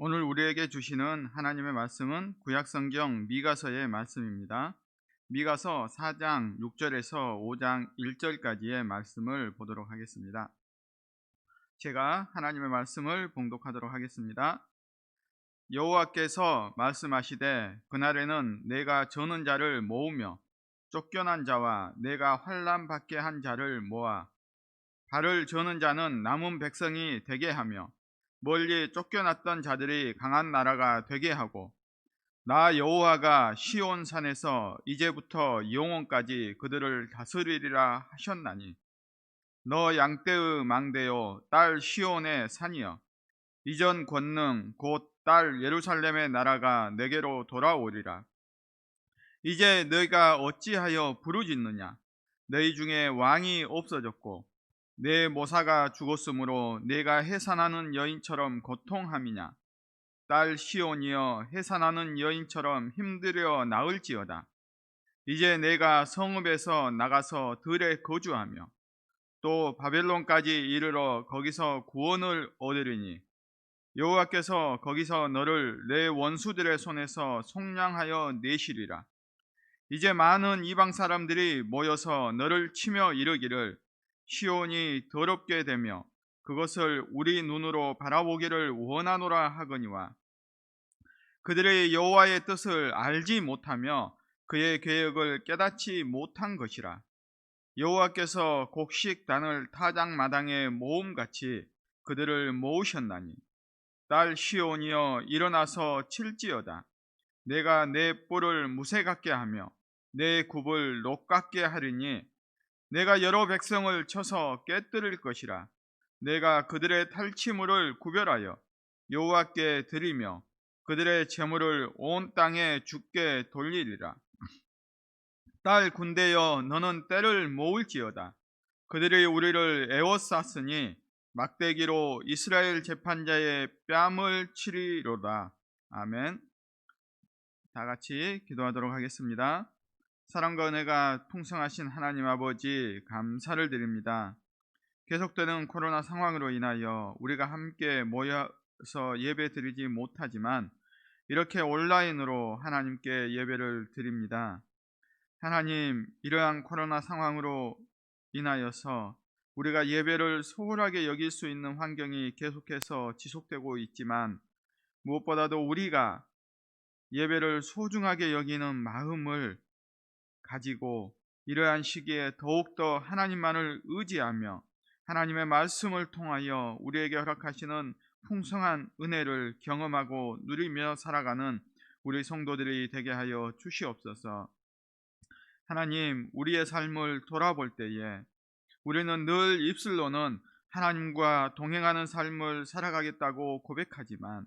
오늘 우리에게 주시는 하나님의 말씀은 구약성경 미가서의 말씀입니다. 미가서 4장 6절에서 5장 1절까지의 말씀을 보도록 하겠습니다. 제가 하나님의 말씀을 봉독하도록 하겠습니다. 여호와께서 말씀하시되 그날에는 내가 저는 자를 모으며 쫓겨난 자와 내가 환난 받게 한 자를 모아 발을 저는 자는 남은 백성이 되게 하며 멀리 쫓겨났던 자들이 강한 나라가 되게 하고 나 여호와가 시온 산에서 이제부터 영원까지 그들을 다스리리라 하셨나니 너 양떼의 망대요 딸 시온의 산이여 이전 권능 곧 딸 예루살렘의 나라가 내게로 돌아오리라. 이제 너희가 어찌하여 부르짖느냐? 너희 중에 왕이 없어졌고 내 모사가 죽었으므로 내가 해산하는 여인처럼 고통함이냐? 딸 시온이여 해산하는 여인처럼 힘들여 나을지어다. 이제 내가 성읍에서 나가서 들에 거주하며 또 바벨론까지 이르러 거기서 구원을 얻으리니 여호와께서 거기서 너를 내 원수들의 손에서 속량하여 내시리라. 이제 많은 이방 사람들이 모여서 너를 치며 이르기를 시온이 더럽게 되며 그것을 우리 눈으로 바라보기를 원하노라 하거니와 그들의 여호와의 뜻을 알지 못하며 그의 계획을 깨닫지 못한 것이라. 여호와께서 곡식단을 타작마당에 모음같이 그들을 모으셨나니 딸 시온이여 일어나서 칠지어다. 내가 내 뿔을 무쇠 같게 하며 내 굽을 녹 같게 하리니 내가 여러 백성을 쳐서 깨뜨릴 것이라. 내가 그들의 탈취물을 구별하여 여호와께 드리며 그들의 재물을 온 땅에 주께 돌리리라. 딸 군대여 너는 때를 모을지어다. 그들이 우리를 에워쌌으니 막대기로 이스라엘 재판자의 뺨을 치리로다. 아멘. 다 같이 기도하도록 하겠습니다. 사랑과 은혜가 풍성하신 하나님 아버지 감사를 드립니다. 계속되는 코로나 상황으로 인하여 우리가 함께 모여서 예배 드리지 못하지만 이렇게 온라인으로 하나님께 예배를 드립니다. 하나님, 이러한 코로나 상황으로 인하여서 우리가 예배를 소홀하게 여길 수 있는 환경이 계속해서 지속되고 있지만 무엇보다도 우리가 예배를 소중하게 여기는 마음을 가지고 이러한 시기에 더욱더 하나님만을 의지하며 하나님의 말씀을 통하여 우리에게 허락하시는 풍성한 은혜를 경험하고 누리며 살아가는 우리 성도들이 되게 하여 주시옵소서. 하나님, 우리의 삶을 돌아볼 때에 우리는 늘 입술로는 하나님과 동행하는 삶을 살아가겠다고 고백하지만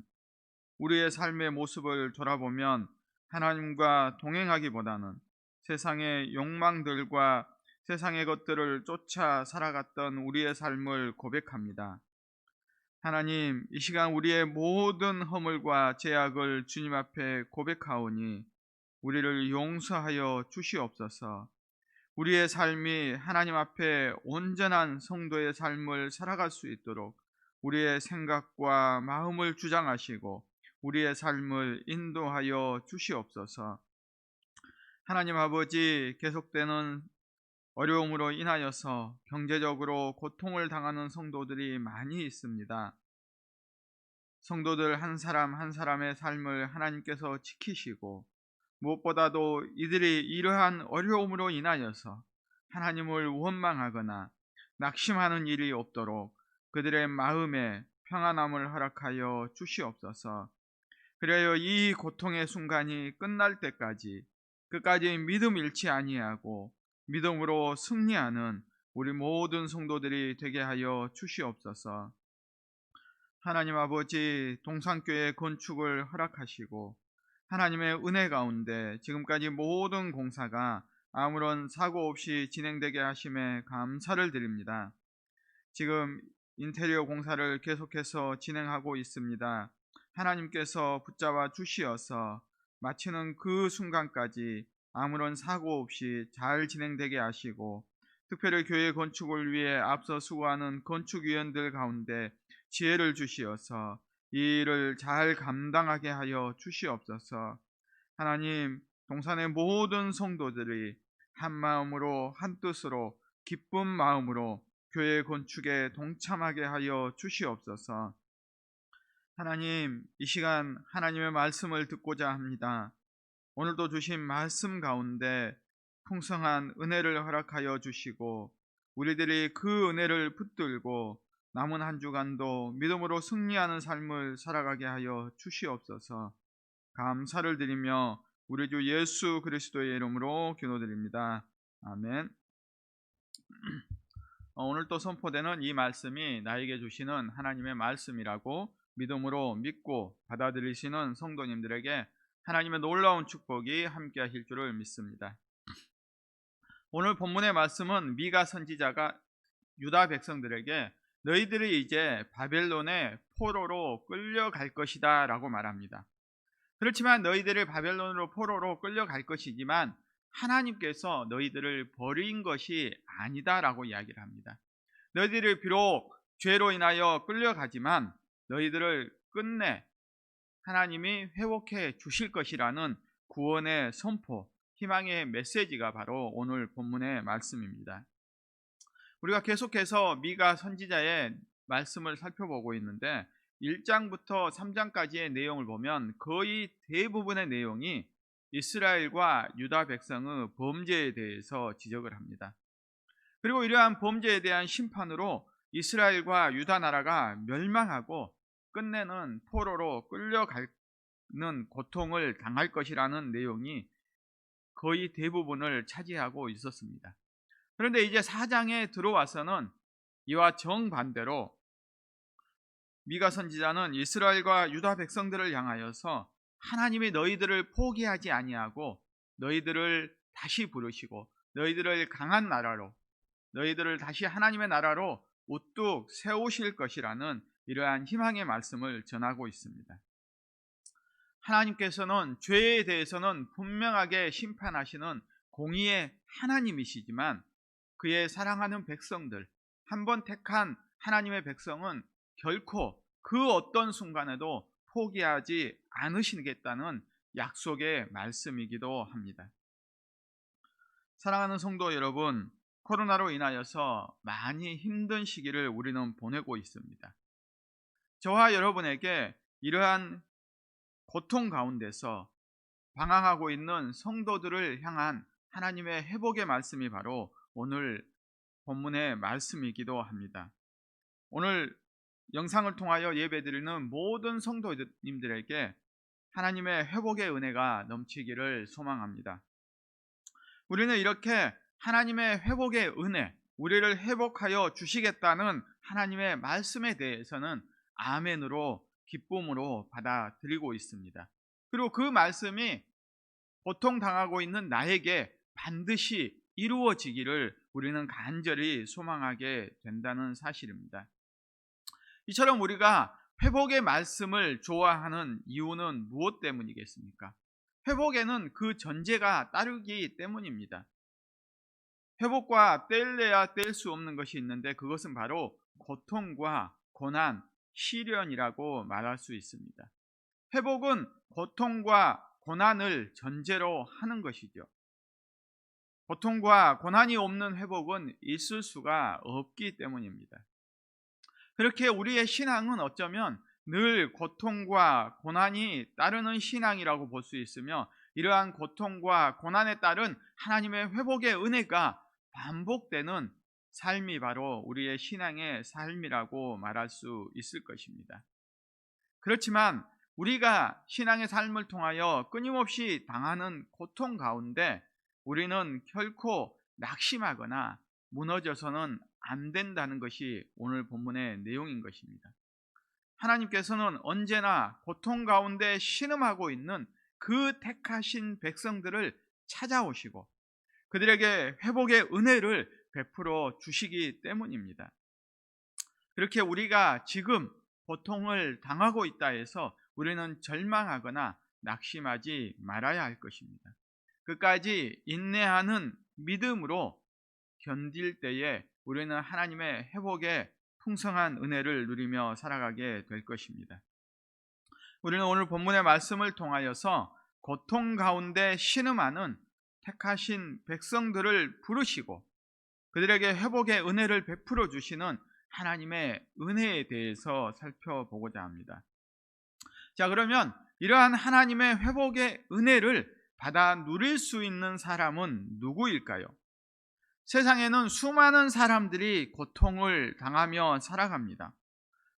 우리의 삶의 모습을 돌아보면 하나님과 동행하기보다는 세상의 욕망들과 세상의 것들을 쫓아 살아갔던 우리의 삶을 고백합니다. 하나님, 이 시간 우리의 모든 허물과 죄악을 주님 앞에 고백하오니 우리를 용서하여 주시옵소서. 우리의 삶이 하나님 앞에 온전한 성도의 삶을 살아갈 수 있도록 우리의 생각과 마음을 주장하시고 우리의 삶을 인도하여 주시옵소서. 하나님 아버지, 계속되는 어려움으로 인하여서 경제적으로 고통을 당하는 성도들이 많이 있습니다. 성도들 한 사람 한 사람의 삶을 하나님께서 지키시고 무엇보다도 이들이 이러한 어려움으로 인하여서 하나님을 원망하거나 낙심하는 일이 없도록 그들의 마음에 평안함을 허락하여 주시옵소서. 그래야 이 고통의 순간이 끝날 때까지 끝까지 믿음 잃지 아니하고 믿음으로 승리하는 우리 모든 성도들이 되게 하여 주시옵소서. 하나님 아버지, 동산교회 건축을 허락하시고 하나님의 은혜 가운데 지금까지 모든 공사가 아무런 사고 없이 진행되게 하심에 감사를 드립니다. 지금 인테리어 공사를 계속해서 진행하고 있습니다. 하나님께서 붙잡아 주시어서 마치는 그 순간까지 아무런 사고 없이 잘 진행되게 하시고 특별히 교회 건축을 위해 앞서 수고하는 건축위원들 가운데 지혜를 주시어서 이 일을 잘 감당하게 하여 주시옵소서. 하나님, 동산의 모든 성도들이 한 마음으로 한 뜻으로 기쁜 마음으로 교회 건축에 동참하게 하여 주시옵소서. 하나님, 이 시간 하나님의 말씀을 듣고자 합니다. 오늘도 주신 말씀 가운데 풍성한 은혜를 허락하여 주시고 우리들이 그 은혜를 붙들고 남은 한 주간도 믿음으로 승리하는 삶을 살아가게 하여 주시옵소서. 감사를 드리며 우리 주 예수 그리스도의 이름으로 기도드립니다. 아멘. 오늘 또 선포되는 이 말씀이 나에게 주시는 하나님의 말씀이라고 믿음으로 믿고 받아들이시는 성도님들에게 하나님의 놀라운 축복이 함께 하실 줄을 믿습니다. 오늘 본문의 말씀은 미가 선지자가 유다 백성들에게 너희들이 이제 바벨론의 포로로 끌려갈 것이다 라고 말합니다. 그렇지만 너희들을 바벨론으로 포로로 끌려갈 것이지만 하나님께서 너희들을 버린 것이 아니다 라고 이야기를 합니다. 너희들이 비록 죄로 인하여 끌려가지만 너희들을 끝내 하나님이 회복해 주실 것이라는 구원의 선포, 희망의 메시지가 바로 오늘 본문의 말씀입니다. 우리가 계속해서 미가 선지자의 말씀을 살펴보고 있는데 1장부터 3장까지의 내용을 보면 거의 대부분의 내용이 이스라엘과 유다 백성의 범죄에 대해서 지적을 합니다. 그리고 이러한 범죄에 대한 심판으로 이스라엘과 유다 나라가 멸망하고 끝내는 포로로 끌려가는 고통을 당할 것이라는 내용이 거의 대부분을 차지하고 있었습니다. 그런데 이제 4장에 들어와서는 이와 정반대로 미가 선지자는 이스라엘과 유다 백성들을 향하여서 하나님이 너희들을 포기하지 아니하고 너희들을 다시 부르시고 너희들을 강한 나라로 너희들을 다시 하나님의 나라로 우뚝 세우실 것이라는 이러한 희망의 말씀을 전하고 있습니다. 하나님께서는 죄에 대해서는 분명하게 심판하시는 공의의 하나님이시지만 그의 사랑하는 백성들, 한번 택한 하나님의 백성은 결코 그 어떤 순간에도 포기하지 않으시겠다는 약속의 말씀이기도 합니다. 사랑하는 성도 여러분, 코로나로 인하여서 많이 힘든 시기를 우리는 보내고 있습니다. 저와 여러분에게 이러한 고통 가운데서 방황하고 있는 성도들을 향한 하나님의 회복의 말씀이 바로 오늘 본문의 말씀이기도 합니다. 오늘 영상을 통하여 예배드리는 모든 성도님들에게 하나님의 회복의 은혜가 넘치기를 소망합니다. 우리는 이렇게 하나님의 회복의 은혜, 우리를 회복하여 주시겠다는 하나님의 말씀에 대해서는 아멘으로 기쁨으로 받아들이고 있습니다. 그리고 그 말씀이 고통당하고 있는 나에게 반드시 이루어지기를 우리는 간절히 소망하게 된다는 사실입니다. 이처럼 우리가 회복의 말씀을 좋아하는 이유는 무엇 때문이겠습니까? 회복에는 그 전제가 따르기 때문입니다. 회복과 뗄래야 뗄 수 없는 것이 있는데 그것은 바로 고통과 고난, 시련이라고 말할 수 있습니다. 회복은 고통과 고난을 전제로 하는 것이죠. 고통과 고난이 없는 회복은 있을 수가 없기 때문입니다. 그렇게 우리의 신앙은 어쩌면 늘 고통과 고난이 따르는 신앙이라고 볼 수 있으며 이러한 고통과 고난에 따른 하나님의 회복의 은혜가 반복되는 삶이 바로 우리의 신앙의 삶이라고 말할 수 있을 것입니다. 그렇지만 우리가 신앙의 삶을 통하여 끊임없이 당하는 고통 가운데 우리는 결코 낙심하거나 무너져서는 안 된다는 것이 오늘 본문의 내용인 것입니다. 하나님께서는 언제나 고통 가운데 신음하고 있는 그 택하신 백성들을 찾아오시고 그들에게 회복의 은혜를 베풀어 주시기 때문입니다. 그렇게 우리가 지금 고통을 당하고 있다 해서 우리는 절망하거나 낙심하지 말아야 할 것입니다. 끝까지 인내하는 믿음으로 견딜 때에 우리는 하나님의 회복의 풍성한 은혜를 누리며 살아가게 될 것입니다. 우리는 오늘 본문의 말씀을 통하여서 고통 가운데 신음하는 택하신 백성들을 부르시고 그들에게 회복의 은혜를 베풀어 주시는 하나님의 은혜에 대해서 살펴보고자 합니다. 자, 그러면 이러한 하나님의 회복의 은혜를 받아 누릴 수 있는 사람은 누구일까요? 세상에는 수많은 사람들이 고통을 당하며 살아갑니다.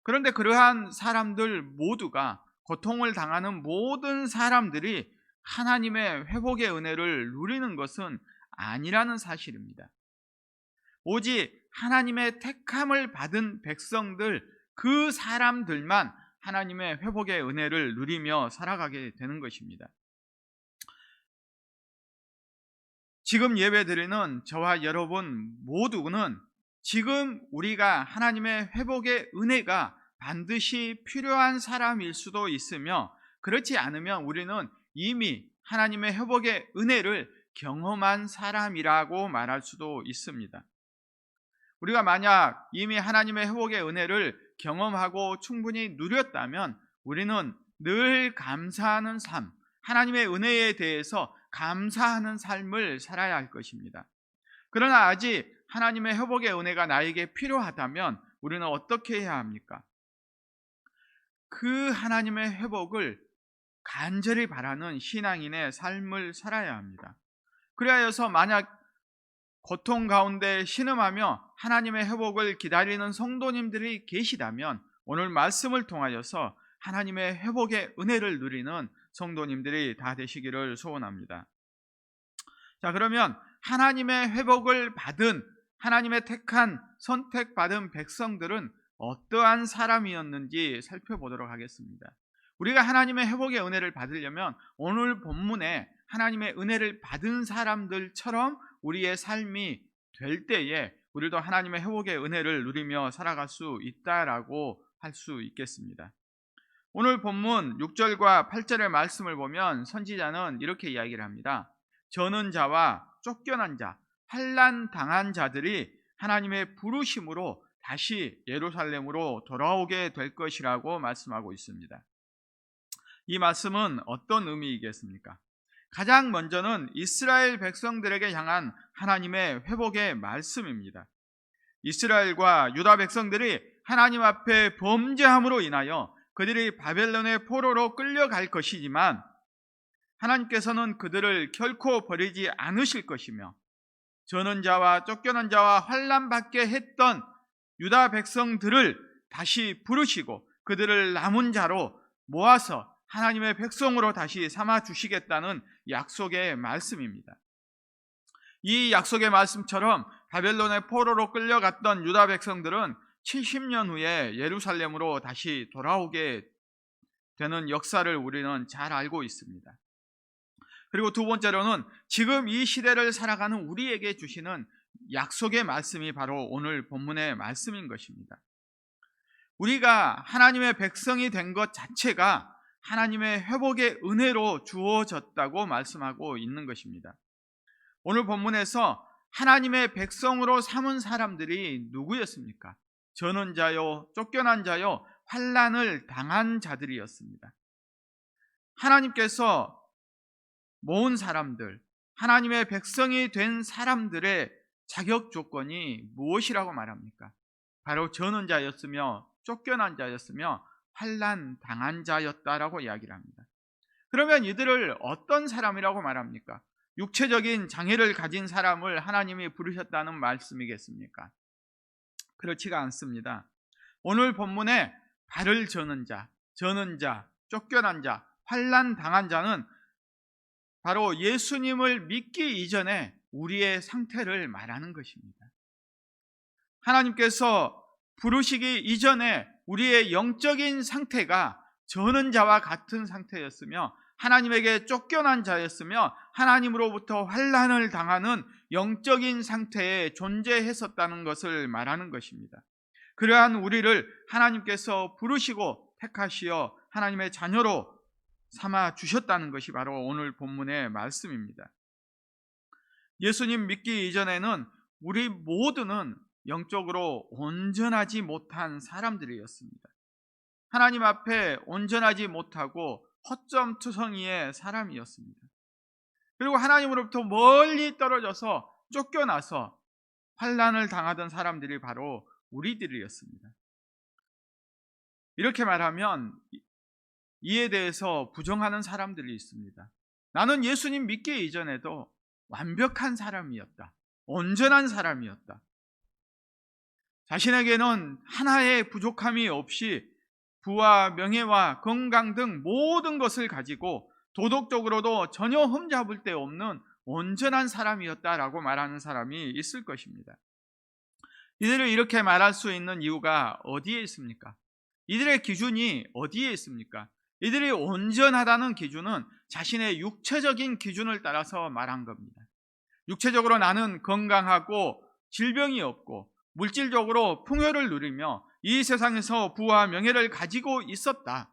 그런데 그러한 사람들 모두가, 고통을 당하는 모든 사람들이 하나님의 회복의 은혜를 누리는 것은 아니라는 사실입니다. 오직 하나님의 택함을 받은 백성들, 그 사람들만 하나님의 회복의 은혜를 누리며 살아가게 되는 것입니다. 지금 예배드리는 저와 여러분 모두는 지금 우리가 하나님의 회복의 은혜가 반드시 필요한 사람일 수도 있으며, 그렇지 않으면 우리는 이미 하나님의 회복의 은혜를 경험한 사람이라고 말할 수도 있습니다. 우리가 만약 이미 하나님의 회복의 은혜를 경험하고 충분히 누렸다면 우리는 늘 감사하는 삶, 하나님의 은혜에 대해서 감사하는 삶을 살아야 할 것입니다. 그러나 아직 하나님의 회복의 은혜가 나에게 필요하다면 우리는 어떻게 해야 합니까? 그 하나님의 회복을 간절히 바라는 신앙인의 삶을 살아야 합니다. 그리하여서 만약 고통 가운데 신음하며 하나님의 회복을 기다리는 성도님들이 계시다면 오늘 말씀을 통하여서 하나님의 회복의 은혜를 누리는 성도님들이 다 되시기를 소원합니다. 자, 그러면 하나님의 회복을 받은, 하나님의 택한, 선택받은 백성들은 어떠한 사람이었는지 살펴보도록 하겠습니다. 우리가 하나님의 회복의 은혜를 받으려면 오늘 본문에 하나님의 은혜를 받은 사람들처럼 우리의 삶이 될 때에 우리도 하나님의 회복의 은혜를 누리며 살아갈 수 있다라고 할 수 있겠습니다. 오늘 본문 6절과 8절의 말씀을 보면 선지자는 이렇게 이야기를 합니다. 저는 자와 쫓겨난 자, 환난 당한 자들이 하나님의 부르심으로 다시 예루살렘으로 돌아오게 될 것이라고 말씀하고 있습니다. 이 말씀은 어떤 의미이겠습니까? 가장 먼저는 이스라엘 백성들에게 향한 하나님의 회복의 말씀입니다. 이스라엘과 유다 백성들이 하나님 앞에 범죄함으로 인하여 그들이 바벨론의 포로로 끌려갈 것이지만 하나님께서는 그들을 결코 버리지 않으실 것이며, 저는 자와 쫓겨난 자와 환난받게 했던 유다 백성들을 다시 부르시고 그들을 남은 자로 모아서 하나님의 백성으로 다시 삼아 주시겠다는 약속의 말씀입니다. 이 약속의 말씀처럼 바벨론의 포로로 끌려갔던 유다 백성들은 70년 후에 예루살렘으로 다시 돌아오게 되는 역사를 우리는 잘 알고 있습니다. 그리고 두 번째로는 지금 이 시대를 살아가는 우리에게 주시는 약속의 말씀이 바로 오늘 본문의 말씀인 것입니다. 우리가 하나님의 백성이 된 것 자체가 하나님의 회복의 은혜로 주어졌다고 말씀하고 있는 것입니다. 오늘 본문에서 하나님의 백성으로 삼은 사람들이 누구였습니까? 저는 자요, 쫓겨난 자요, 환난을 당한 자들이었습니다. 하나님께서 모은 사람들, 하나님의 백성이 된 사람들의 자격 조건이 무엇이라고 말합니까? 바로 저는 자였으며 쫓겨난 자였으며 환난 당한 자였다라고 이야기를 합니다. 그러면 이들을 어떤 사람이라고 말합니까? 육체적인 장애를 가진 사람을 하나님이 부르셨다는 말씀이겠습니까? 그렇지가 않습니다. 오늘 본문에 발을 저는 자, 쫓겨난 자, 환난 당한 자는 바로 예수님을 믿기 이전에 우리의 상태를 말하는 것입니다. 하나님께서 부르시기 이전에 우리의 영적인 상태가 저는 자와 같은 상태였으며 하나님에게 쫓겨난 자였으며 하나님으로부터 환난을 당하는 영적인 상태에 존재했었다는 것을 말하는 것입니다. 그러한 우리를 하나님께서 부르시고 택하시어 하나님의 자녀로 삼아 주셨다는 것이 바로 오늘 본문의 말씀입니다. 예수님 믿기 이전에는 우리 모두는 영적으로 온전하지 못한 사람들이었습니다. 하나님 앞에 온전하지 못하고 허점투성이의 사람이었습니다. 그리고 하나님으로부터 멀리 떨어져서 쫓겨나서 환난을 당하던 사람들이 바로 우리들이었습니다. 이렇게 말하면 이에 대해서 부정하는 사람들이 있습니다. 나는 예수님 믿기 이전에도 완벽한 사람이었다. 온전한 사람이었다. 자신에게는 하나의 부족함이 없이 부와 명예와 건강 등 모든 것을 가지고 도덕적으로도 전혀 흠잡을 데 없는 온전한 사람이었다라고 말하는 사람이 있을 것입니다. 이들을 이렇게 말할 수 있는 이유가 어디에 있습니까? 이들의 기준이 어디에 있습니까? 이들이 온전하다는 기준은 자신의 육체적인 기준을 따라서 말한 겁니다. 육체적으로 나는 건강하고 질병이 없고 물질적으로 풍요를 누리며 이 세상에서 부와 명예를 가지고 있었다.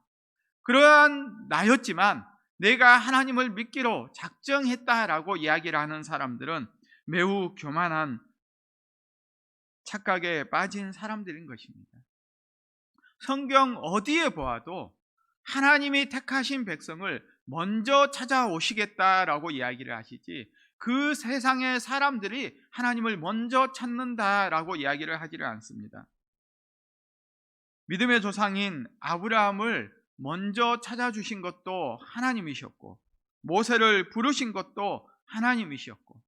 그러한 나였지만 내가 하나님을 믿기로 작정했다라고 이야기를 하는 사람들은 매우 교만한 착각에 빠진 사람들인 것입니다. 성경 어디에 보아도 하나님이 택하신 백성을 먼저 찾아오시겠다라고 이야기를 하시지 그 세상의 사람들이 하나님을 먼저 찾는다라고 이야기를 하지를 않습니다. 믿음의 조상인 아브라함을 먼저 찾아주신 것도 하나님이셨고 모세를 부르신 것도 하나님이셨고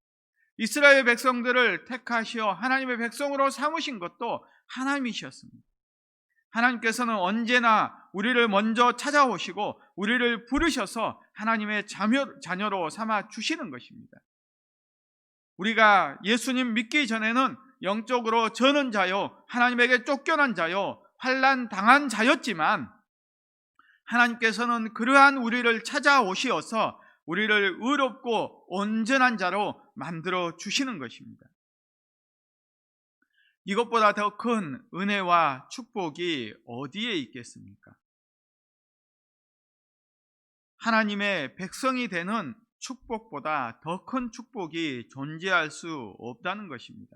이스라엘 백성들을 택하시어 하나님의 백성으로 삼으신 것도 하나님이셨습니다. 하나님께서는 언제나 우리를 먼저 찾아오시고 우리를 부르셔서 하나님의 자녀로 삼아 주시는 것입니다. 우리가 예수님 믿기 전에는 영적으로 저는 자요, 하나님에게 쫓겨난 자요, 환난 당한 자였지만 하나님께서는 그러한 우리를 찾아오시어서 우리를 의롭고 온전한 자로 만들어 주시는 것입니다. 이것보다 더 큰 은혜와 축복이 어디에 있겠습니까? 하나님의 백성이 되는 축복보다 더 큰 축복이 존재할 수 없다는 것입니다.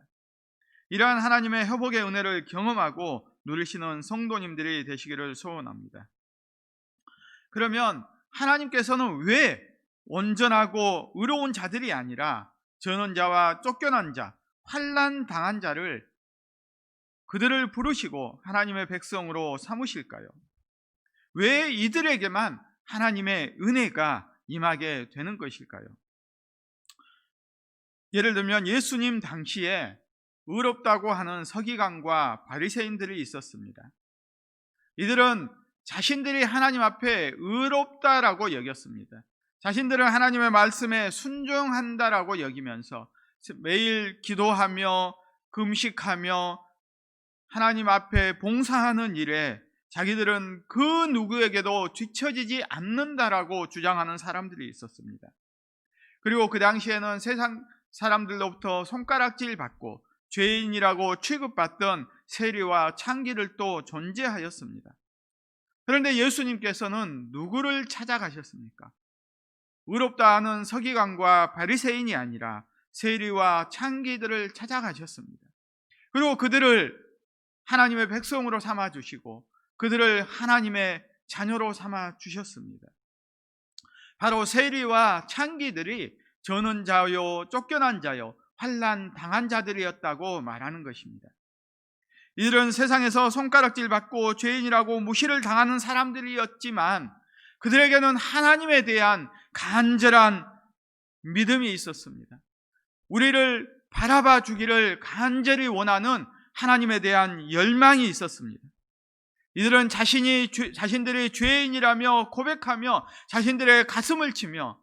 이러한 하나님의 회복의 은혜를 경험하고 누리시는 성도님들이 되시기를 소원합니다. 그러면 하나님께서는 왜 온전하고 의로운 자들이 아니라 저는 자와 쫓겨난 자, 환난 당한 자를 그들을 부르시고 하나님의 백성으로 삼으실까요? 왜 이들에게만 하나님의 은혜가 임하게 되는 것일까요? 예를 들면 예수님 당시에 의롭다고 하는 서기관과 바리새인들이 있었습니다. 이들은 자신들이 하나님 앞에 의롭다라고 여겼습니다. 자신들은 하나님의 말씀에 순종한다라고 여기면서 매일 기도하며 금식하며 하나님 앞에 봉사하는 일에 자기들은 그 누구에게도 뒤처지지 않는다라고 주장하는 사람들이 있었습니다. 그리고 그 당시에는 세상 사람들로부터 손가락질 받고 죄인이라고 취급받던 세리와 창기들도 존재하였습니다. 그런데 예수님께서는 누구를 찾아가셨습니까? 의롭다 하는 서기관과 바리새인이 아니라 세리와 창기들을 찾아가셨습니다. 그리고 그들을 하나님의 백성으로 삼아주시고 그들을 하나님의 자녀로 삼아주셨습니다. 바로 세리와 창기들이 저는 자요, 쫓겨난 자요, 환난 당한 자들이었다고 말하는 것입니다. 이들은 세상에서 손가락질 받고 죄인이라고 무시를 당하는 사람들이었지만 그들에게는 하나님에 대한 간절한 믿음이 있었습니다. 우리를 바라봐 주기를 간절히 원하는 하나님에 대한 열망이 있었습니다. 이들은 자신들이 죄인이라며 고백하며 자신들의 가슴을 치며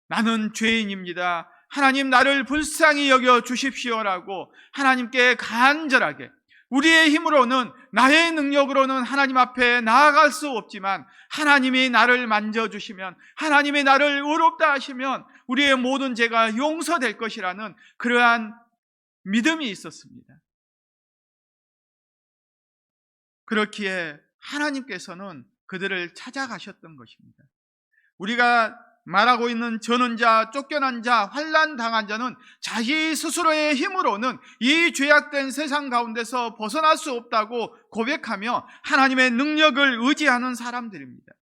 나는 죄인입니다. 하나님 나를 불쌍히 여겨 주십시오라고 하나님께 간절하게 우리의 힘으로는 나의 능력으로는 하나님 앞에 나아갈 수 없지만 하나님이 나를 만져주시면 하나님이 나를 의롭다 하시면 우리의 모든 죄가 용서될 것이라는 그러한 믿음이 있었습니다. 그렇기에 하나님께서는 그들을 찾아가셨던 것입니다. 우리가 말하고 있는 저는 자, 쫓겨난 자, 환난 당한 자는 자기 스스로의 힘으로는 이 죄악된 세상 가운데서 벗어날 수 없다고 고백하며 하나님의 능력을 의지하는 사람들입니다.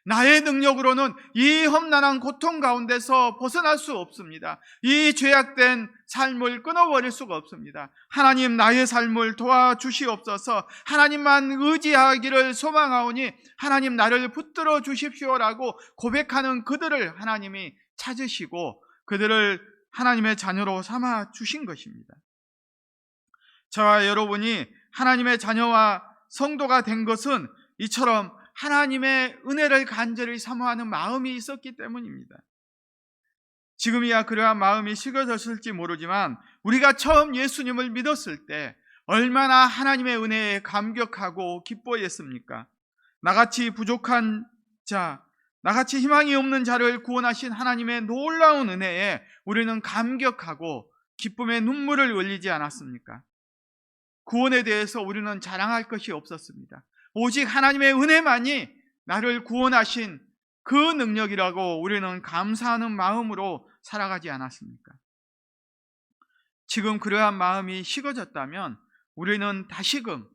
나의 능력으로는 이 험난한 고통 가운데서 벗어날 수 없습니다. 이 죄악된 삶을 끊어버릴 수가 없습니다. 하나님, 나의 삶을 도와주시옵소서. 하나님만 의지하기를 소망하오니 하나님, 나를 붙들어 주십시오라고 고백하는 그들을 하나님이 찾으시고 그들을 하나님의 자녀로 삼아 주신 것입니다. 저와 여러분이 하나님의 자녀와 성도가 된 것은 이처럼 하나님의 은혜를 간절히 사모하는 마음이 있었기 때문입니다. 지금이야 그러한 마음이 식어졌을지 모르지만 우리가 처음 예수님을 믿었을 때 얼마나 하나님의 은혜에 감격하고 기뻐했습니까? 나같이 부족한 자, 나같이 희망이 없는 자를 구원하신 하나님의 놀라운 은혜에 우리는 감격하고 기쁨의 눈물을 흘리지 않았습니까? 구원에 대해서 우리는 자랑할 것이 없었습니다. 오직 하나님의 은혜만이 나를 구원하신 그 능력이라고 우리는 감사하는 마음으로 살아가지 않았습니까? 지금 그러한 마음이 식어졌다면 우리는 다시금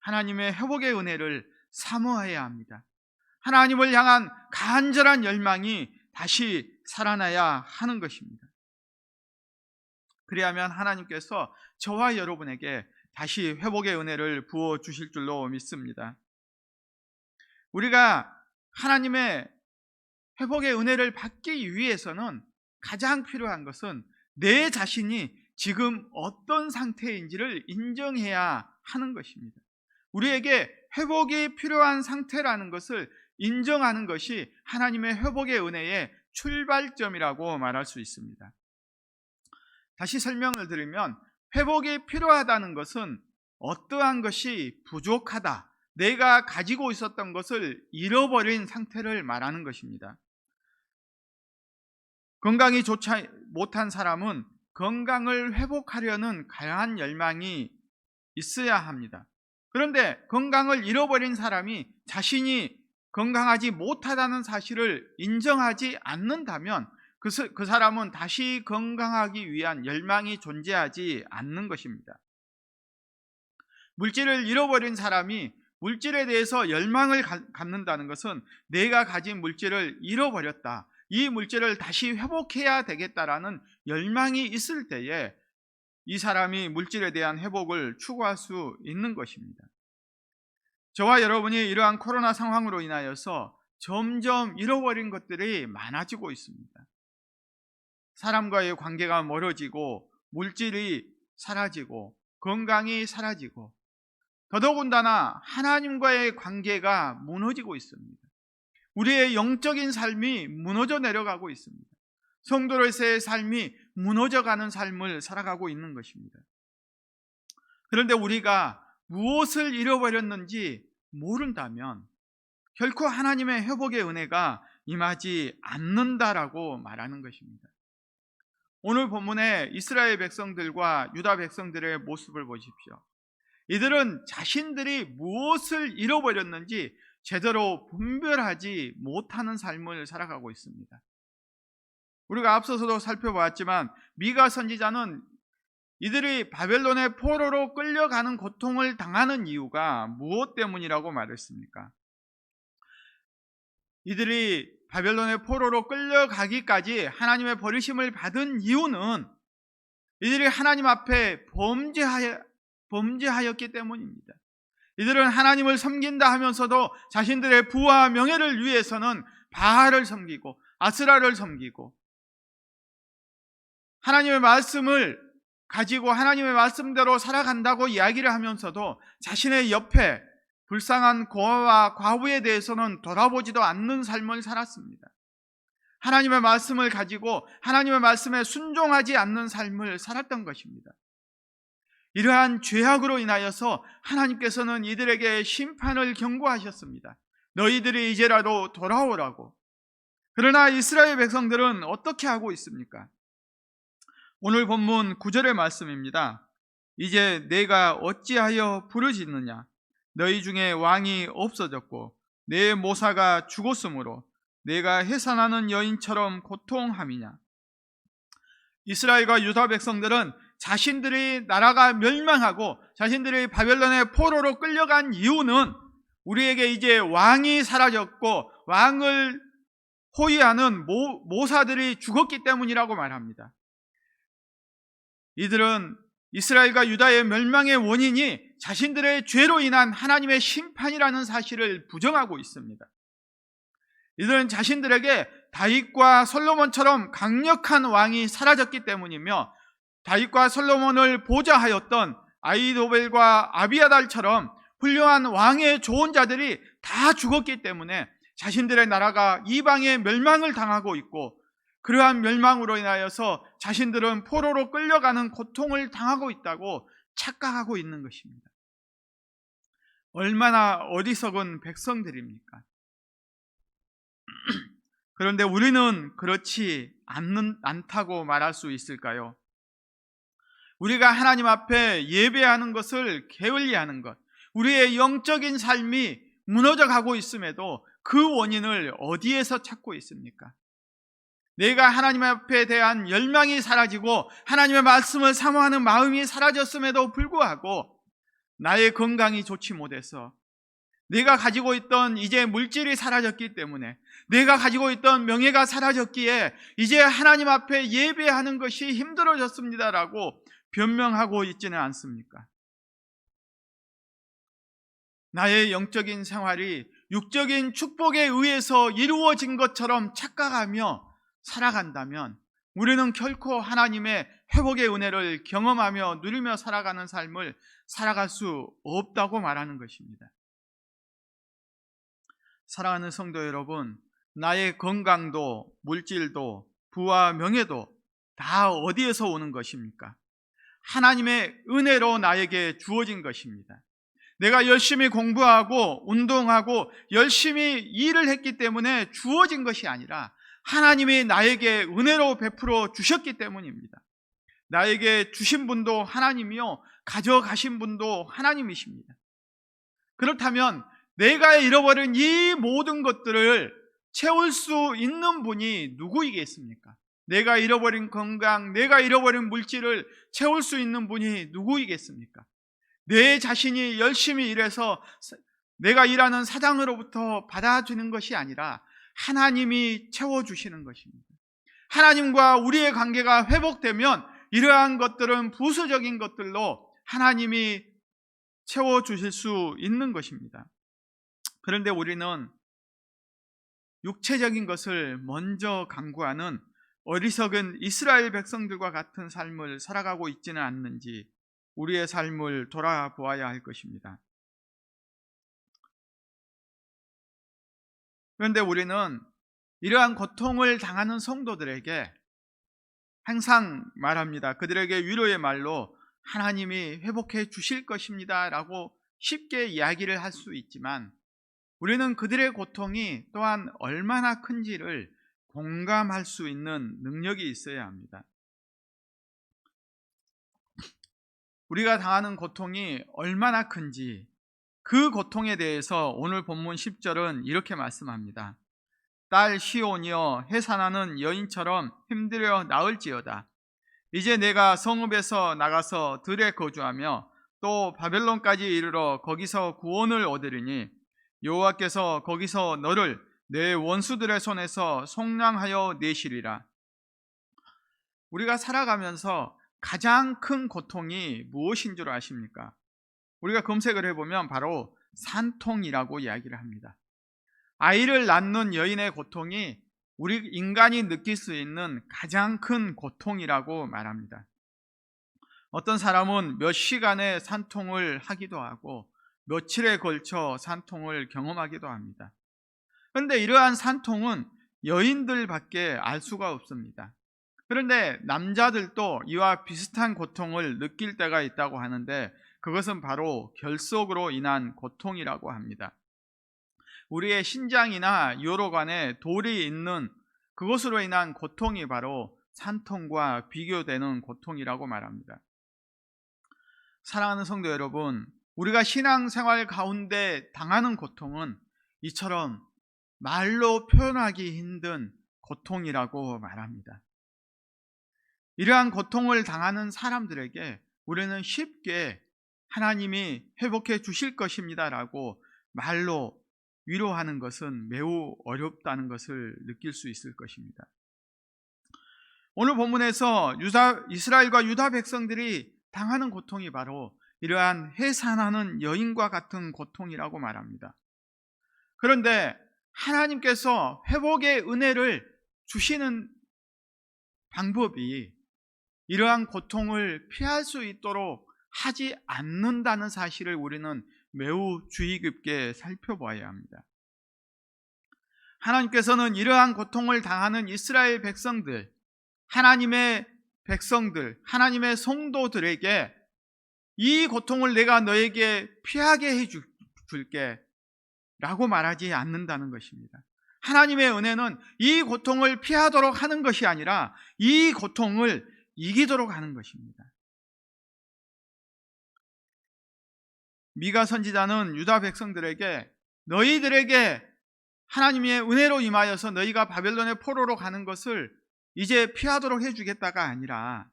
하나님의 회복의 은혜를 사모해야 합니다. 하나님을 향한 간절한 열망이 다시 살아나야 하는 것입니다. 그리하면 하나님께서 저와 여러분에게 다시 회복의 은혜를 부어 주실 줄로 믿습니다. 우리가 하나님의 회복의 은혜를 받기 위해서는 가장 필요한 것은 내 자신이 지금 어떤 상태인지를 인정해야 하는 것입니다. 우리에게 회복이 필요한 상태라는 것을 인정하는 것이 하나님의 회복의 은혜의 출발점이라고 말할 수 있습니다. 다시 설명을 드리면 회복이 필요하다는 것은 어떠한 것이 부족하다, 내가 가지고 있었던 것을 잃어버린 상태를 말하는 것입니다. 건강이 좋지 못한 사람은 건강을 회복하려는 강한 열망이 있어야 합니다. 그런데 건강을 잃어버린 사람이 자신이 건강하지 못하다는 사실을 인정하지 않는다면 그 사람은 다시 건강하기 위한 열망이 존재하지 않는 것입니다. 물질을 잃어버린 사람이 물질에 대해서 열망을 갖는다는 것은 내가 가진 물질을 잃어버렸다, 이 물질을 다시 회복해야 되겠다라는 열망이 있을 때에 이 사람이 물질에 대한 회복을 추구할 수 있는 것입니다. 저와 여러분이 이러한 코로나 상황으로 인하여서 점점 잃어버린 것들이 많아지고 있습니다. 사람과의 관계가 멀어지고 물질이 사라지고 건강이 사라지고 더더군다나 하나님과의 관계가 무너지고 있습니다. 우리의 영적인 삶이 무너져 내려가고 있습니다. 성도로서의 삶이 무너져가는 삶을 살아가고 있는 것입니다. 그런데 우리가 무엇을 잃어버렸는지 모른다면 결코 하나님의 회복의 은혜가 임하지 않는다라고 말하는 것입니다. 오늘 본문에 이스라엘 백성들과 유다 백성들의 모습을 보십시오. 이들은 자신들이 무엇을 잃어버렸는지 제대로 분별하지 못하는 삶을 살아가고 있습니다. 우리가 앞서서도 살펴보았지만 미가 선지자는 이들이 바벨론의 포로로 끌려가는 고통을 당하는 이유가 무엇 때문이라고 말했습니까? 이들이 바벨론의 포로로 끌려가기까지 하나님의 버리심을 받은 이유는 이들이 하나님 앞에 범죄하였기 때문입니다. 이들은 하나님을 섬긴다 하면서도 자신들의 부와 명예를 위해서는 바알을 섬기고 아스라를 섬기고 하나님의 말씀을 가지고 하나님의 말씀대로 살아간다고 이야기를 하면서도 자신의 옆에 불쌍한 고아와 과부에 대해서는 돌아보지도 않는 삶을 살았습니다. 하나님의 말씀을 가지고 하나님의 말씀에 순종하지 않는 삶을 살았던 것입니다. 이러한 죄악으로 인하여서 하나님께서는 이들에게 심판을 경고하셨습니다. 너희들이 이제라도 돌아오라고. 그러나 이스라엘 백성들은 어떻게 하고 있습니까? 오늘 본문 9절의 말씀입니다. 이제 내가 어찌하여 부르짖느냐? 너희 중에 왕이 없어졌고 내 모사가 죽었으므로 내가 해산하는 여인처럼 고통함이냐? 이스라엘과 유다 백성들은 자신들의 나라가 멸망하고 자신들의 바벨론의 포로로 끌려간 이유는 우리에게 이제 왕이 사라졌고 왕을 호위하는 모사들이 죽었기 때문이라고 말합니다. 이들은 이스라엘과 유다의 멸망의 원인이 자신들의 죄로 인한 하나님의 심판이라는 사실을 부정하고 있습니다. 이들은 자신들에게 다윗과 솔로몬처럼 강력한 왕이 사라졌기 때문이며 다윗과 솔로몬을 보좌하였던 아히도벨과 아비아달처럼 훌륭한 왕의 조언자들이 다 죽었기 때문에 자신들의 나라가 이방의 멸망을 당하고 있고 그러한 멸망으로 인하여서 자신들은 포로로 끌려가는 고통을 당하고 있다고 착각하고 있는 것입니다. 얼마나 어리석은 백성들입니까? 그런데 우리는 그렇지 않다고 말할 수 있을까요? 우리가 하나님 앞에 예배하는 것을 게을리하는 것, 우리의 영적인 삶이 무너져 가고 있음에도 그 원인을 어디에서 찾고 있습니까? 내가 하나님 앞에 대한 열망이 사라지고 하나님의 말씀을 사모하는 마음이 사라졌음에도 불구하고 나의 건강이 좋지 못해서 내가 가지고 있던 이제 물질이 사라졌기 때문에 내가 가지고 있던 명예가 사라졌기에 이제 하나님 앞에 예배하는 것이 힘들어졌습니다라고 변명하고 있지는 않습니까? 나의 영적인 생활이 육적인 축복에 의해서 이루어진 것처럼 착각하며 살아간다면 우리는 결코 하나님의 회복의 은혜를 경험하며 누리며 살아가는 삶을 살아갈 수 없다고 말하는 것입니다. 사랑하는 성도 여러분, 나의 건강도 물질도 부와 명예도 다 어디에서 오는 것입니까? 하나님의 은혜로 나에게 주어진 것입니다. 내가 열심히 공부하고 운동하고 열심히 일을 했기 때문에 주어진 것이 아니라 하나님이 나에게 은혜로 베풀어 주셨기 때문입니다. 나에게 주신 분도 하나님이요 가져가신 분도 하나님이십니다. 그렇다면 내가 잃어버린 이 모든 것들을 채울 수 있는 분이 누구이겠습니까? 내가 잃어버린 건강, 내가 잃어버린 물질을 채울 수 있는 분이 누구이겠습니까? 내 자신이 열심히 일해서 내가 일하는 사장으로부터 받아주는 것이 아니라 하나님이 채워주시는 것입니다. 하나님과 우리의 관계가 회복되면 이러한 것들은 부수적인 것들로 하나님이 채워주실 수 있는 것입니다. 그런데 우리는 육체적인 것을 먼저 강구하는 어리석은 이스라엘 백성들과 같은 삶을 살아가고 있지는 않는지 우리의 삶을 돌아보아야 할 것입니다. 그런데 우리는 이러한 고통을 당하는 성도들에게 항상 말합니다. 그들에게 위로의 말로 하나님이 회복해 주실 것입니다 라고 쉽게 이야기를 할 수 있지만 우리는 그들의 고통이 또한 얼마나 큰지를 공감할 수 있는 능력이 있어야 합니다. 우리가 당하는 고통이 얼마나 큰지 그 고통에 대해서 오늘 본문 10절은 이렇게 말씀합니다. 딸 시온이여 해산하는 여인처럼 힘들여 나을지어다. 이제 내가 성읍에서 나가서 들에 거주하며 또 바벨론까지 이르러 거기서 구원을 얻으리니 여호와께서 거기서 너를 내 원수들의 손에서 속량하여 내시리라. 우리가 살아가면서 가장 큰 고통이 무엇인 줄 아십니까? 우리가 검색을 해보면 바로 산통이라고 이야기를 합니다. 아이를 낳는 여인의 고통이 우리 인간이 느낄 수 있는 가장 큰 고통이라고 말합니다. 어떤 사람은 몇 시간의 산통을 하기도 하고 며칠에 걸쳐 산통을 경험하기도 합니다. 그런데 이러한 산통은 여인들밖에 알 수가 없습니다. 그런데 남자들도 이와 비슷한 고통을 느낄 때가 있다고 하는데 그것은 바로 결석으로 인한 고통이라고 합니다. 우리의 신장이나 요로관에 돌이 있는 그것으로 인한 고통이 바로 산통과 비교되는 고통이라고 말합니다. 사랑하는 성도 여러분, 우리가 신앙생활 가운데 당하는 고통은 이처럼 말로 표현하기 힘든 고통이라고 말합니다. 이러한 고통을 당하는 사람들에게 우리는 쉽게 하나님이 회복해 주실 것입니다라고 말로 위로하는 것은 매우 어렵다는 것을 느낄 수 있을 것입니다. 오늘 본문에서 이스라엘과 유다 백성들이 당하는 고통이 바로 이러한 해산하는 여인과 같은 고통이라고 말합니다. 그런데 하나님께서 회복의 은혜를 주시는 방법이 이러한 고통을 피할 수 있도록 하지 않는다는 사실을 우리는 매우 주의 깊게 살펴봐야 합니다. 하나님께서는 이러한 고통을 당하는 이스라엘 백성들, 하나님의 백성들, 하나님의 성도들에게 이 고통을 내가 너에게 피하게 해줄게 라고 말하지 않는다는 것입니다. 하나님의 은혜는 이 고통을 피하도록 하는 것이 아니라 이 고통을 이기도록 하는 것입니다. 미가 선지자는 유다 백성들에게 너희들에게 하나님의 은혜로 임하여서 너희가 바벨론의 포로로 가는 것을 이제 피하도록 해주겠다가 아니라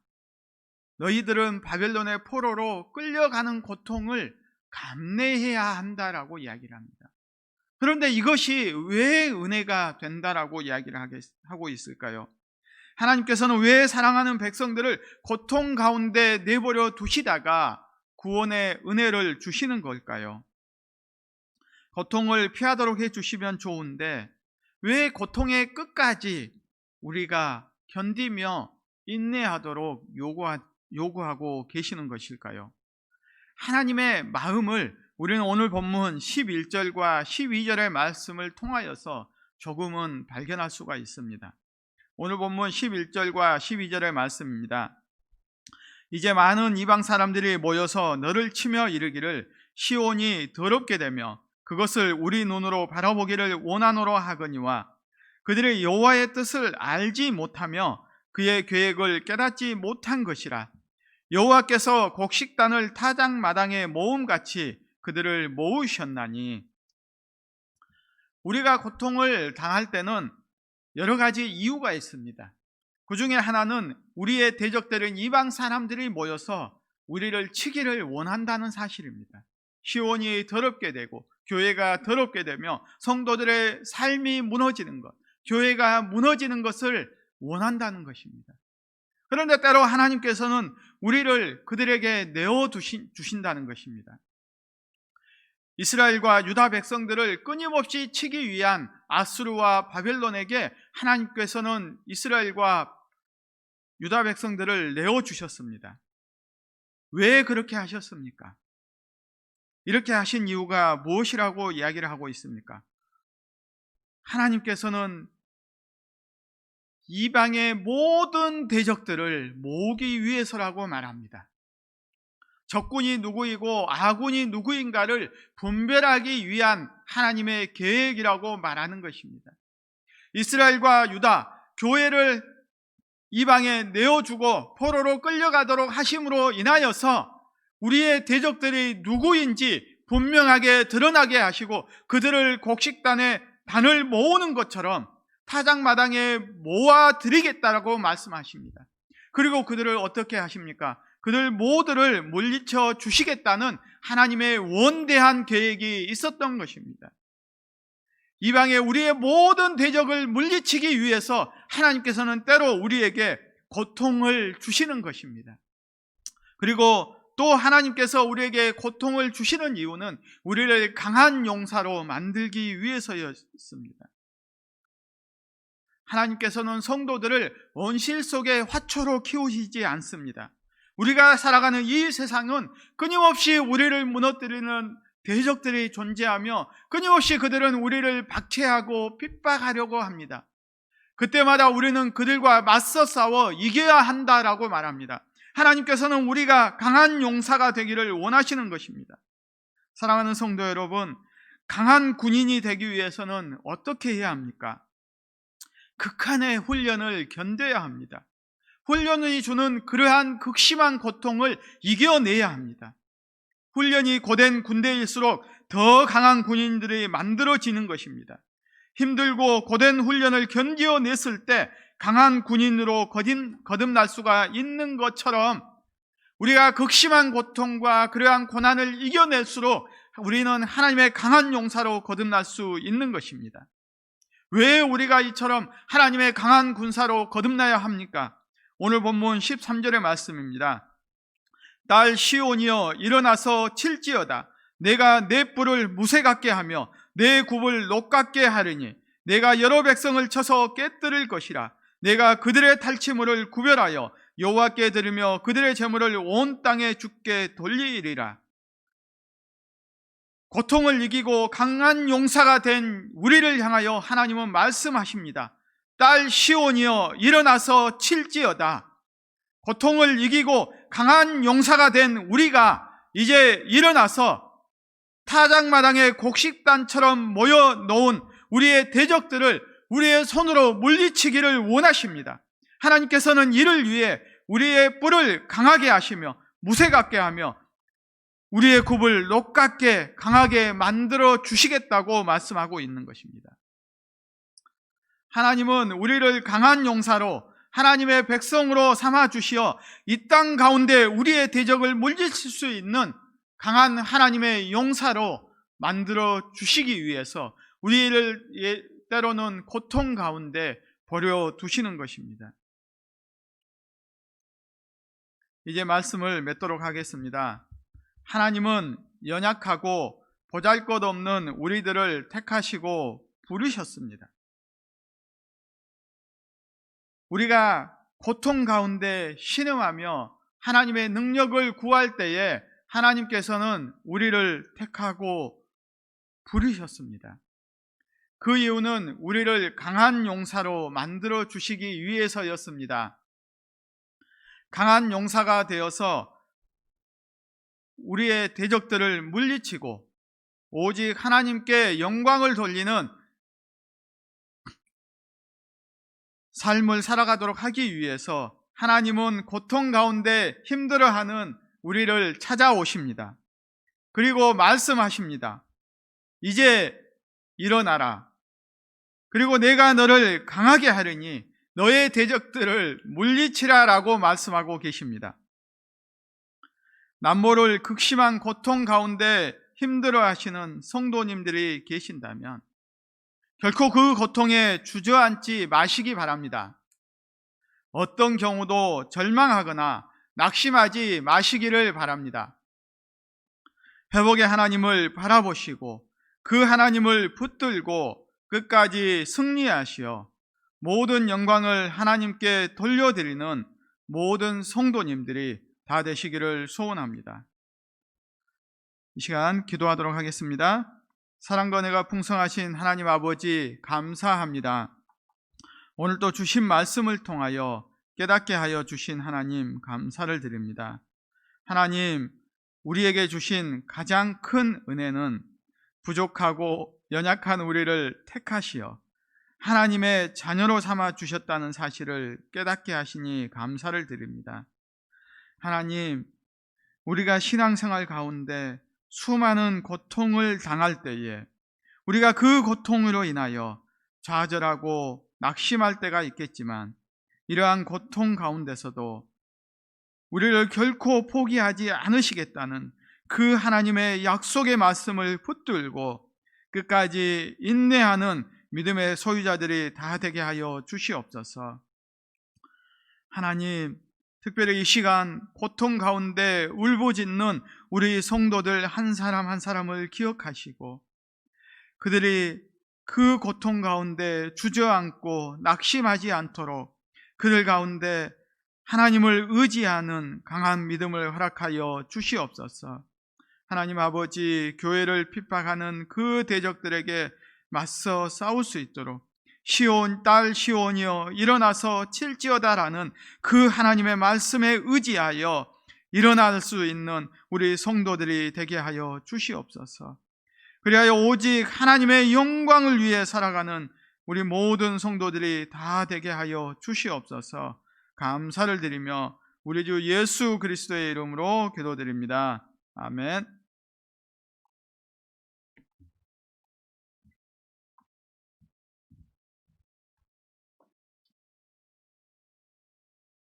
너희들은 바벨론의 포로로 끌려가는 고통을 감내해야 한다라고 이야기를 합니다. 그런데 이것이 왜 은혜가 된다라고 이야기를 하고 있을까요? 하나님께서는 왜 사랑하는 백성들을 고통 가운데 내버려 두시다가 구원의 은혜를 주시는 걸까요? 고통을 피하도록 해주시면 좋은데 왜 고통의 끝까지 우리가 견디며 인내하도록 요구하고 계시는 것일까요? 하나님의 마음을 우리는 오늘 본문 11절과 12절의 말씀을 통하여서 조금은 발견할 수가 있습니다. 오늘 본문 11절과 12절의 말씀입니다. 이제 많은 이방 사람들이 모여서 너를 치며 이르기를 시온이 더럽게 되며 그것을 우리 눈으로 바라보기를 원하노라 하거니와 그들의 여호와의 뜻을 알지 못하며 그의 계획을 깨닫지 못한 것이라. 여호와께서 곡식단을 타작마당에 모음같이 그들을 모으셨나니. 우리가 고통을 당할 때는 여러 가지 이유가 있습니다. 그 중에 하나는 우리의 대적들은 이방 사람들이 모여서 우리를 치기를 원한다는 사실입니다. 시온이 더럽게 되고 교회가 더럽게 되며 성도들의 삶이 무너지는 것, 교회가 무너지는 것을 원한다는 것입니다. 그런데 때로 하나님께서는 우리를 그들에게 내어주신다는 것입니다. 이스라엘과 유다 백성들을 끊임없이 치기 위한 아수르와 바벨론에게 하나님께서는 이스라엘과 유다 백성들을 내어주셨습니다. 왜 그렇게 하셨습니까? 이렇게 하신 이유가 무엇이라고 이야기를 하고 있습니까? 하나님께서는 이방의 모든 대적들을 모으기 위해서라고 말합니다. 적군이 누구이고 아군이 누구인가를 분별하기 위한 하나님의 계획이라고 말하는 것입니다. 이스라엘과 유다, 교회를 이방에 내어주고 포로로 끌려가도록 하심으로 인하여서 우리의 대적들이 누구인지 분명하게 드러나게 하시고 그들을 곡식단에 단을 모으는 것처럼 타작마당에 모아드리겠다라고 말씀하십니다. 그리고 그들을 어떻게 하십니까? 그들 모두를 물리쳐 주시겠다는 하나님의 원대한 계획이 있었던 것입니다. 이방의 우리의 모든 대적을 물리치기 위해서 하나님께서는 때로 우리에게 고통을 주시는 것입니다. 그리고 또 하나님께서 우리에게 고통을 주시는 이유는 우리를 강한 용사로 만들기 위해서였습니다. 하나님께서는 성도들을 원실 속의 화초로 키우시지 않습니다. 우리가 살아가는 이 세상은 끊임없이 우리를 무너뜨리는 대적들이 존재하며 끊임없이 그들은 우리를 박해하고 핍박하려고 합니다. 그때마다 우리는 그들과 맞서 싸워 이겨야 한다라고 말합니다. 하나님께서는 우리가 강한 용사가 되기를 원하시는 것입니다. 사랑하는 성도 여러분, 강한 군인이 되기 위해서는 어떻게 해야 합니까? 극한의 훈련을 견뎌야 합니다. 훈련이 주는 그러한 극심한 고통을 이겨내야 합니다. 훈련이 고된 군대일수록 더 강한 군인들이 만들어지는 것입니다. 힘들고 고된 훈련을 견뎌냈을 때 강한 군인으로 거듭날 수가 있는 것처럼 우리가 극심한 고통과 그러한 고난을 이겨낼수록 우리는 하나님의 강한 용사로 거듭날 수 있는 것입니다. 왜 우리가 이처럼 하나님의 강한 군사로 거듭나야 합니까? 오늘 본문 13절의 말씀입니다. 딸 시온이여 일어나서 칠지어다. 내가 내 뿔을 무쇠 같게 하며 내 굽을 녹 같게 하리니 내가 여러 백성을 쳐서 깨뜨릴 것이라. 내가 그들의 탈취물을 구별하여 여호와께 드리며 그들의 재물을 온 땅에 주께 돌리리라. 고통을 이기고 강한 용사가 된 우리를 향하여 하나님은 말씀하십니다. 딸 시온이여 일어나서 칠지어다. 고통을 이기고 강한 용사가 된 우리가 이제 일어나서 타작마당에 곡식단처럼 모여놓은 우리의 대적들을 우리의 손으로 물리치기를 원하십니다. 하나님께서는 이를 위해 우리의 뿔을 강하게 하시며 무쇠 같게 하며 우리의 굽을 녹 같게 강하게 만들어 주시겠다고 말씀하고 있는 것입니다. 하나님은 우리를 강한 용사로 하나님의 백성으로 삼아 주시어 이 땅 가운데 우리의 대적을 물리칠 수 있는 강한 하나님의 용사로 만들어 주시기 위해서 우리를 때로는 고통 가운데 버려두시는 것입니다. 이제 말씀을 맺도록 하겠습니다. 하나님은 연약하고 보잘것없는 우리들을 택하시고 부르셨습니다. 우리가 고통 가운데 신음하며 하나님의 능력을 구할 때에 하나님께서는 우리를 택하고 부르셨습니다. 그 이유는 우리를 강한 용사로 만들어 주시기 위해서였습니다. 강한 용사가 되어서 우리의 대적들을 물리치고 오직 하나님께 영광을 돌리는 삶을 살아가도록 하기 위해서 하나님은 고통 가운데 힘들어하는 우리를 찾아오십니다. 그리고 말씀하십니다. 이제 일어나라. 그리고 내가 너를 강하게 하리니 너의 대적들을 물리치라라고 말씀하고 계십니다. 남모를 극심한 고통 가운데 힘들어하시는 성도님들이 계신다면 결코 그 고통에 주저앉지 마시기 바랍니다. 어떤 경우도 절망하거나 낙심하지 마시기를 바랍니다. 회복의 하나님을 바라보시고 그 하나님을 붙들고 끝까지 승리하시어 모든 영광을 하나님께 돌려드리는 모든 성도님들이 다 되시기를 소원합니다. 이 시간 기도하도록 하겠습니다. 사랑과 은혜가 풍성하신 하나님 아버지 감사합니다. 오늘 또 주신 말씀을 통하여 깨닫게 하여 주신 하나님 감사를 드립니다. 하나님, 우리에게 주신 가장 큰 은혜는 부족하고 연약한 우리를 택하시어 하나님의 자녀로 삼아 주셨다는 사실을 깨닫게 하시니 감사를 드립니다. 하나님, 우리가 신앙생활 가운데 수많은 고통을 당할 때에 우리가 그 고통으로 인하여 좌절하고 낙심할 때가 있겠지만 이러한 고통 가운데서도 우리를 결코 포기하지 않으시겠다는 그 하나님의 약속의 말씀을 붙들고 끝까지 인내하는 믿음의 소유자들이 다 되게 하여 주시옵소서. 하나님, 특별히 이 시간 고통 가운데 울부짖는 우리 성도들 한 사람 한 사람을 기억하시고 그들이 그 고통 가운데 주저앉고 낙심하지 않도록 그들 가운데 하나님을 의지하는 강한 믿음을 허락하여 주시옵소서. 하나님 아버지, 교회를 핍박하는 그 대적들에게 맞서 싸울 수 있도록 시온 딸 시온이여 일어나서 칠지어다라는 그 하나님의 말씀에 의지하여 일어날 수 있는 우리 성도들이 되게 하여 주시옵소서. 그리하여 오직 하나님의 영광을 위해 살아가는 우리 모든 성도들이 다 되게 하여 주시옵소서. 감사를 드리며 우리 주 예수 그리스도의 이름으로 기도드립니다. 아멘.